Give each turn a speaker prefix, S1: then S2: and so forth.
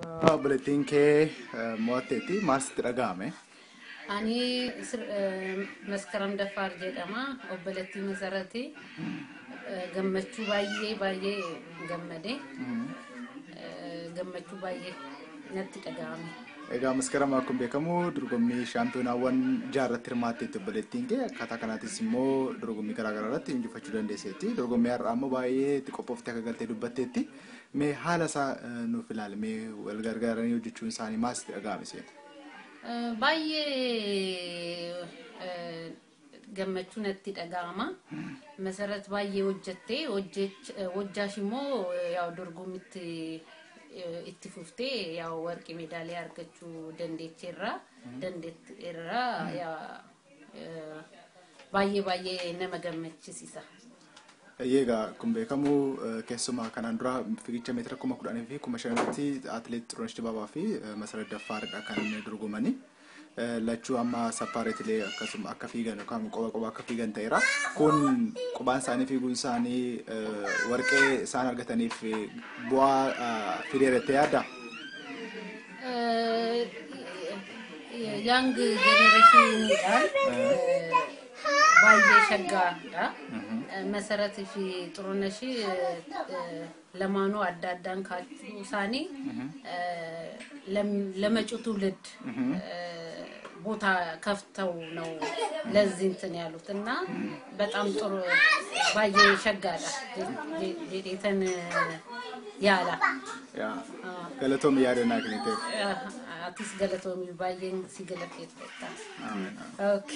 S1: Obboleettiin kee mo'atteetti maalitti dhaga'ame?
S2: Ani maskaram Daffar jedhama obboleettii Masarati gammachuu baay'ee gammade gammachuu baay'ee natti dhaga'ame.
S1: Egaa maskaram akkuma beekamu dorgommii shaampiyonaawwan jaarratti hirmaatteetti obboleettiin kee akkaataa kanaatis immoo dorgommii garaagaraa irratti injifachuu dandeesseetti. Dorgommii har'aa immoo baay'ee qophooftee akka galtee dubbatteetti. Mee haala isaa nuuf ilaali, mee wal gargaaranii hojjechuun isaanii maalitti dhaga'ame seen?
S2: Baay'ee gammachuu natti dhaga'ama. Masarat baay'ee hojjettee hojjaash immoo yaa dorgommitti itti fuftee yaa warqii meedaaliyaa argachuu dandeetteerra yaa baay'ee nama gammachiisa.
S1: Egaa kun beekamu keessumaa kanaan dura fiigicha meetira 10,000 fi 5,000 atileet Xurunesh Dibaabaa fi Masarat Daffaardha kan dorgomanii. Lachuu amma sapaareetilee akkasuma akka fiigan yookaan qoba akka fiigan ta'eera. Kun qobaan isaanii fiiguun isaanii warqee isaan argataniif bu'aa fideeretti yaadda?
S2: Young generation baay'ee shaggaadha. Masarat fi Xurunesh lamaanuu adda addaan kaachuu isaanii ለመጪው ትውልድ ቦታ ከፍተው ነው ለዚህ እንትን ያሉትና በጣም ጥሩ ባየ ሸጋዳ ዴዴተን ያላ
S1: ያ ገለቶም ያደና ግኒተ
S2: አትስ ገለቶም ባየን ሲገለጥ ይተታ አሜን ኦኬ